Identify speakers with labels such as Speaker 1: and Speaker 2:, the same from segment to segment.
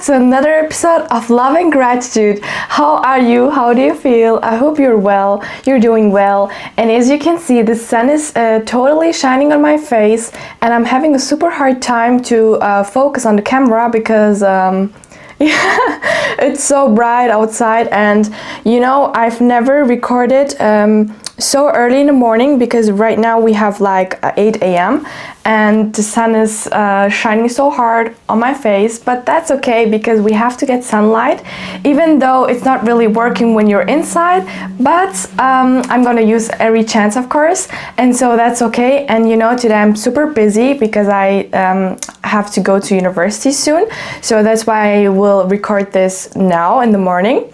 Speaker 1: back to another episode of Love and Gratitude. How are you? How do you feel? I hope you're well, you're doing well. And as you can see, the sun is totally shining on my face, and I'm having a super hard time to focus on the camera because it's so bright outside. And you know, I've never recorded so early in the morning because right now we have like 8 a.m. and the sun is shining so hard on my face, but that's okay because we have to get sunlight, even though it's not really working when you're inside, but I'm gonna use every chance, of course, and so that's okay. And you know, today I'm super busy because I have to go to university soon, so that's why I will record this now in the morning.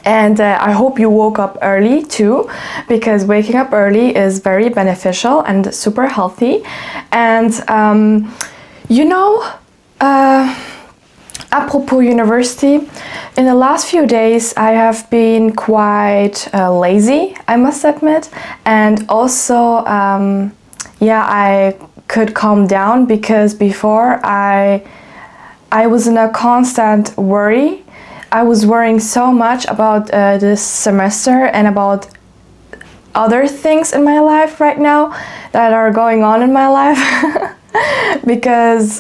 Speaker 1: And I hope you woke up early too, because waking up early is very beneficial and super healthy. And you know, apropos university, in the last few days I have been quite lazy, I must admit, and also I could calm down because before I was in a constant worry. I was worrying so much about this semester and about other things in my life right now that are going on in my life because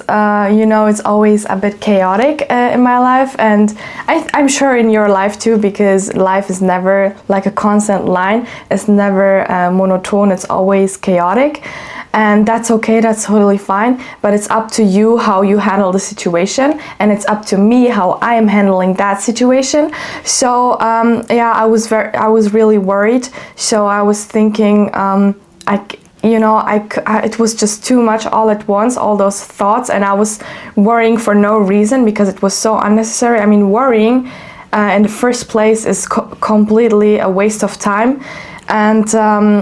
Speaker 1: you know, it's always a bit chaotic in my life, and I'm sure in your life too, because life is never like a constant line. It's never monotone, it's always chaotic. And that's okay, that's totally fine, but it's up to you how you handle the situation, and it's up to me how I am handling that situation. So I was really worried. So I was thinking, it was just too much all at once, all those thoughts, and I was worrying for no reason because it was so unnecessary. I mean, worrying in the first place is completely a waste of time. And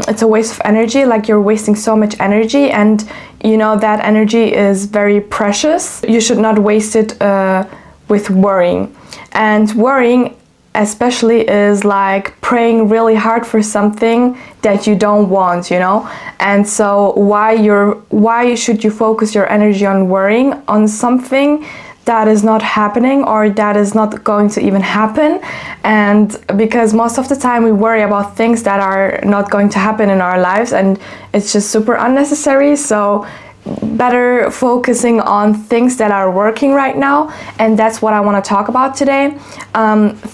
Speaker 1: it's a waste of energy, like you're wasting so much energy, and you know that energy is very precious. You should not waste it with worrying. And worrying especially is like praying really hard for something that you don't want, you know. And so why should you focus your energy on worrying on something that is not happening, or that is not going to even happen? And because most of the time we worry about things that are not going to happen in our lives, and it's just super unnecessary. So better focusing on things that are working right now, and that's what I want to talk about today.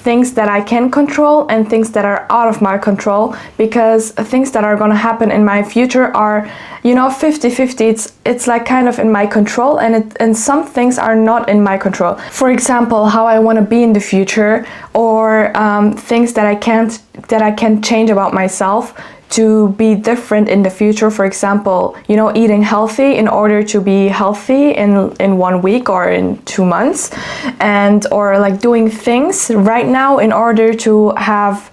Speaker 1: Things that I can control and things that are out of my control, because things that are going to happen in my future are, you know, 50-50. It's like kind of in my control, and some things are not in my control. For example, how I want to be in the future, or things that I can't change about myself to be different in the future. For example, you know, eating healthy in order to be healthy in 1 week or in 2 months, and or like doing things right now in order to have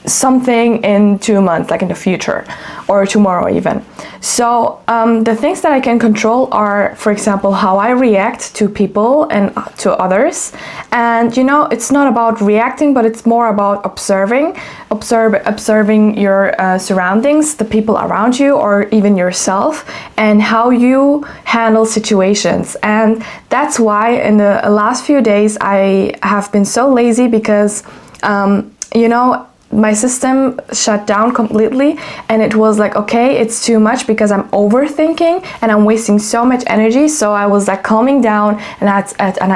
Speaker 1: something in 2 months, like in the future or tomorrow even. So the things that I can control are, for example, how I react to people and to others. And you know, it's not about reacting, but it's more about observing your surroundings, the people around you, or even yourself, and how you handle situations. And that's why in the last few days I have been so lazy because you know, my system shut down completely, and it was like, okay, it's too much because I'm overthinking and I'm wasting so much energy. So I was like calming down, and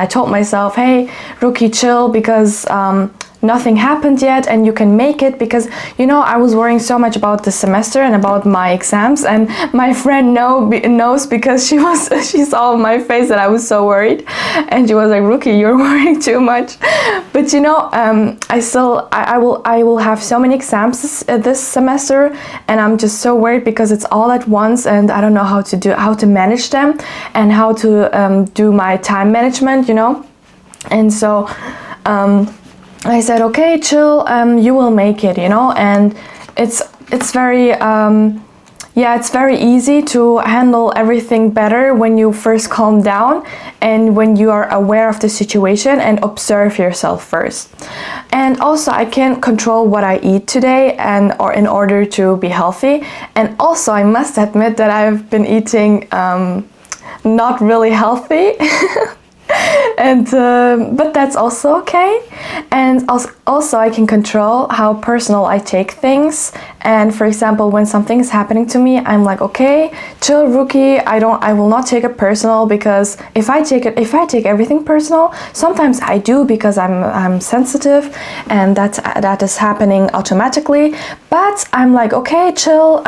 Speaker 1: I told myself, hey, Rookie, chill, because nothing happened yet and you can make it. Because you know, I was worrying so much about the semester and about my exams, and my friend knows because she saw my face that I was so worried, and she was like, Rookie, you're worrying too much. But you know, I will have so many exams this semester, and I'm just so worried because it's all at once, and I don't know how to manage them and how to do my time management, you know. And so I said, okay, chill, you will make it, you know. And it's very it's very easy to handle everything better when you first calm down and when you are aware of the situation and observe yourself first. And also, I can't control what I eat today or in order to be healthy. And also, I must admit that I've been eating not really healthy. And but that's also okay. And also I can control how personal I take things. And for example, when something is happening to me, I'm like, okay, chill, rookie. I will not take it personal, because if I take everything personal, sometimes I do, because I'm sensitive, and that is happening automatically. But I'm like, okay, chill.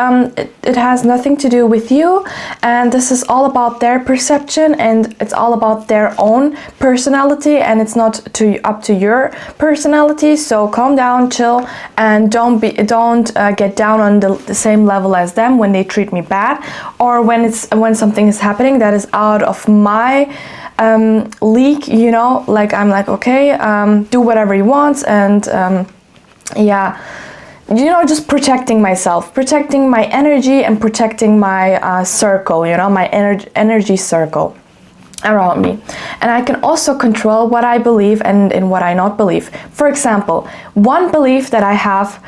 Speaker 1: It has nothing to do with you, and this is all about their perception, and it's all about their own personality, and it's not up to your personality. So calm down, chill, and don't get down on the same level as them when they treat me bad, or when something is happening that is out of my league, you know, like I'm like, okay, do whatever you want, and yeah, you know, just protecting myself, protecting my energy, and protecting my circle, you know, my energy circle around me. And I can also control what I believe and in what I not believe. For example, one belief that I have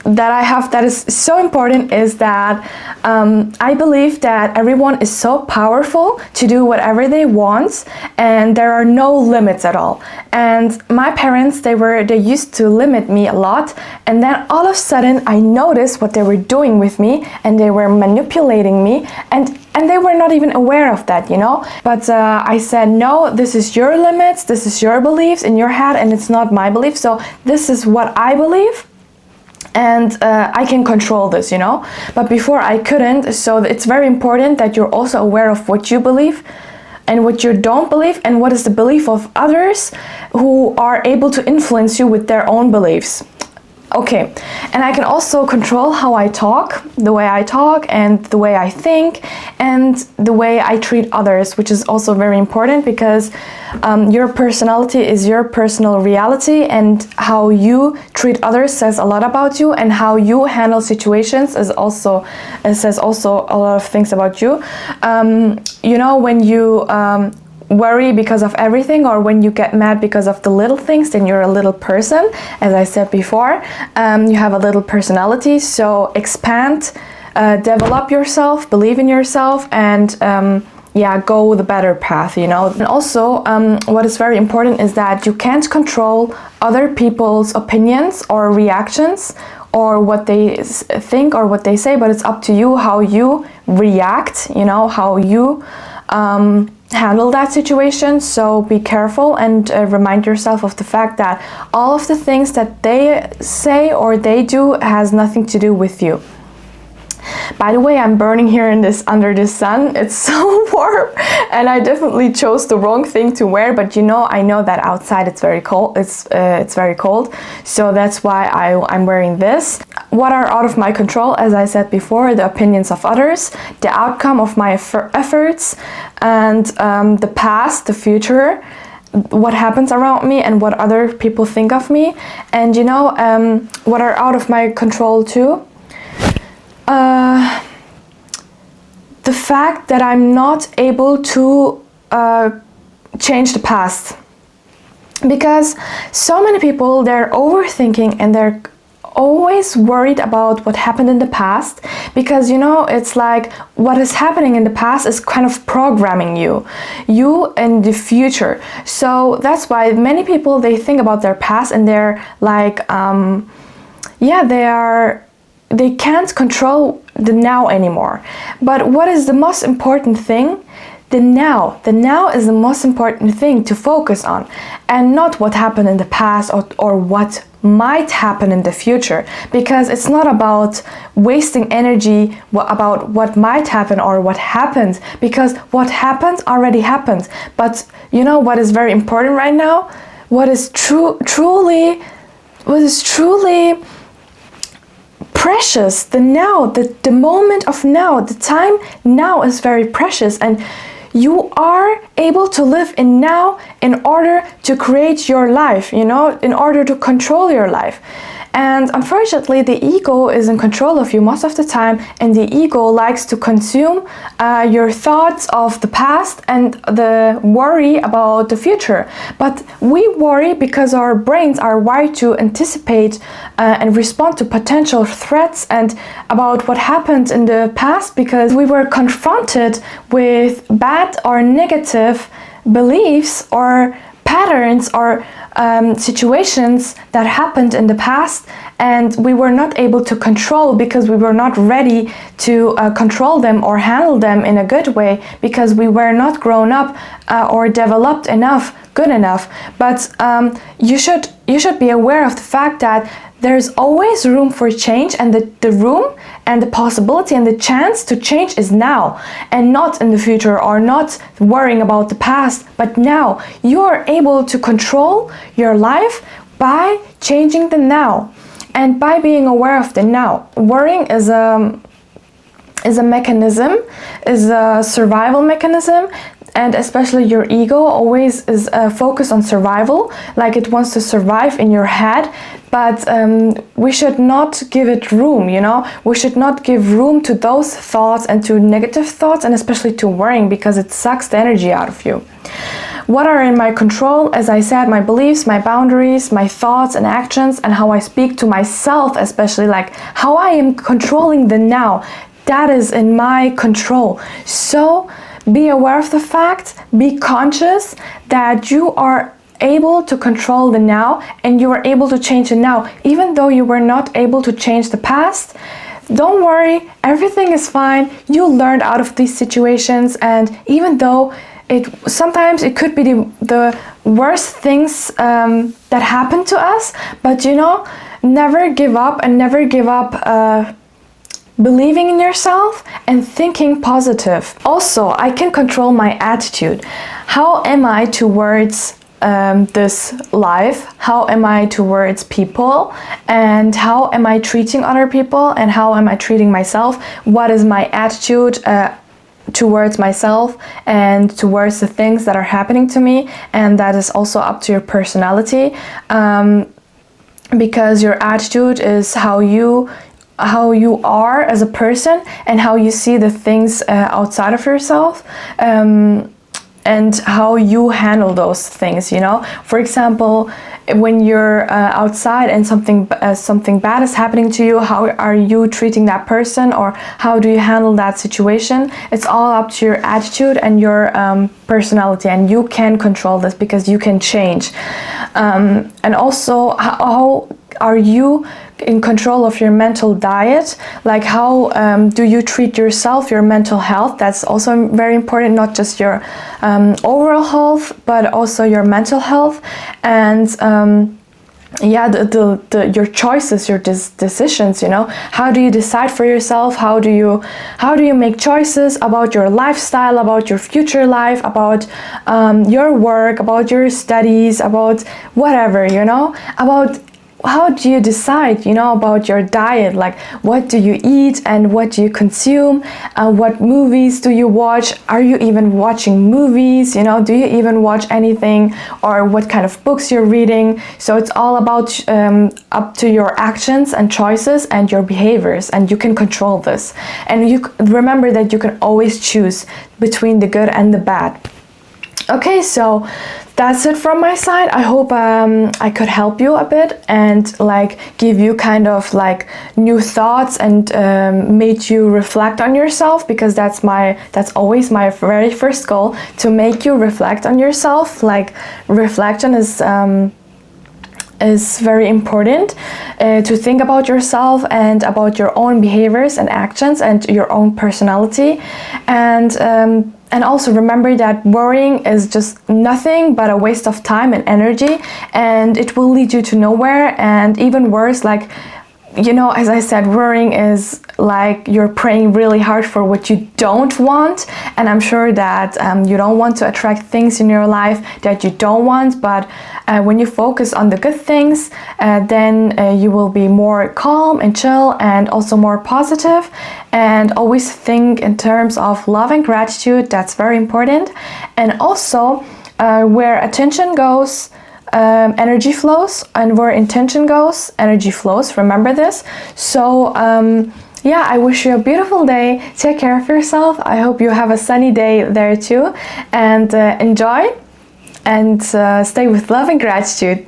Speaker 1: that is so important is that I believe that everyone is so powerful to do whatever they want, and there are no limits at all. And my parents, they used to limit me a lot, and then all of a sudden I noticed what they were doing with me, and they were manipulating me, and they were not even aware of that, you know. But I said, no, this is your limits, this is your beliefs in your head, and it's not my belief. So this is what I believe, and I can control this, you know. But before I couldn't. So it's very important that you're also aware of what you believe and what you don't believe, and what is the belief of others who are able to influence you with their own beliefs. Okay, and I can also control how I talk, the way I talk, and the way I think, and the way I treat others, which is also very important, because your personality is your personal reality, and how you treat others says a lot about you, and how you handle situations says also a lot of things about you. You know, when you worry because of everything, or when you get mad because of the little things, then you're a little person. As I said before, you have a little personality. So expand, develop yourself, believe in yourself, and yeah, go the better path, you know. And also what is very important is that you can't control other people's opinions or reactions, or what they think or what they say, but it's up to you how you react, you know, how you handle that situation. So be careful, and remind yourself of the fact that all of the things that they say or they do has nothing to do with you. By the way, I'm burning here under this sun. It's so warm, and I definitely chose the wrong thing to wear. But you know, I know that outside it's very cold. It's very cold, so that's why I'm wearing this. What are out of my control? As I said before, the opinions of others, the outcome of my efforts, and the past, the future, what happens around me, and what other people think of me. And you know, what are out of my control too? The fact that I'm not able to change the past, because so many people, they're overthinking, and they're always worried about what happened in the past, because you know, it's like what is happening in the past is kind of programming you in the future. So that's why many people, they think about their past, and they're like they can't control the now anymore. But what is the most important thing? The now. The now is the most important thing to focus on, and not what happened in the past, or what might happen in the future, because it's not about wasting energy about what might happen or what happened, because what happened already happened. But you know what is very important right now? What is truly precious, the now, the moment of now, the time now is very precious, and you are able to live in now in order to create your life, you know, in order to control your life. And unfortunately, the ego is in control of you most of the time, and the ego likes to consume your thoughts of the past and the worry about the future. But we worry because our brains are wired to anticipate and respond to potential threats and about what happened in the past, because we were confronted with bad or negative beliefs or patterns or situations that happened in the past, and we were not able to control because we were not ready to control them or handle them in a good way, because we were not grown up or developed enough, good enough. But you should be aware of the fact that there's always room for change, and the room and the possibility and the chance to change is now, and not in the future, or not worrying about the past, but now. You are able to control your life by changing the now and by being aware of the now. Worrying is a mechanism, is a survival mechanism, and especially your ego always is focused on survival, like it wants to survive in your head. But we should not give it room, you know? We should not give room to those thoughts and to negative thoughts, and especially to worrying, because it sucks the energy out of you. What are in my control? As I said, my beliefs, my boundaries, my thoughts and actions, and how I speak to myself, especially like how I am controlling the now. That is in my control. So be aware of the fact, be conscious that you are able to control the now, and you are able to change the now. Even though you were not able to change the past, don't worry, everything is fine. You learned out of these situations, and even though sometimes it could be the worst things that happen to us, but you know, never give up, and never give up believing in yourself and thinking positive. Also, I can control my attitude. How am I towards this life? How am I towards people? And how am I treating other people? And how am I treating myself? What is my attitude towards myself and towards the things that are happening to me? And that is also up to your personality, because your attitude is how you are as a person, and how you see the things outside of yourself, and how you handle those things, you know? For example, when you're outside and something bad is happening to you, how are you treating that person, or how do you handle that situation? It's all up to your attitude and your personality, and you can control this because you can change. And also, how are you in control of your mental diet? Like how do you treat yourself, your mental health? That's also very important, not just your overall health, but also your mental health. And yeah, your choices, your decisions, you know, how do you decide for yourself? How do you make choices about your lifestyle, about your future life, about your work, about your studies, about whatever, you know, about how do you decide, you know, about your diet? Like, what do you eat and what do you consume? What movies do you watch? Are you even watching movies? You know, do you even watch anything? Or what kind of books you're reading? So it's all about up to your actions and choices and your behaviors, and you can control this. And you remember that you can always choose between the good and the bad. Okay, so that's it from my side. I hope I could help you a bit and like give you kind of like new thoughts and made you reflect on yourself, because that's always my very first goal, to make you reflect on yourself. Like, reflection is very important, to think about yourself and about your own behaviors and actions and your own personality. And also remember that worrying is just nothing but a waste of time and energy, and it will lead you to nowhere. And even worse, like, you know, as I said, worrying is like you're praying really hard for what you don't want. And I'm sure that you don't want to attract things in your life that you don't want. But when you focus on the good things, then you will be more calm and chill, and also more positive. And always think in terms of love and gratitude. That's very important. And also, where attention goes, energy flows, and where intention goes, energy flows. Remember this. So yeah, I wish you a beautiful day. Take care of yourself. I hope you have a sunny day there too, and enjoy, and stay with love and gratitude.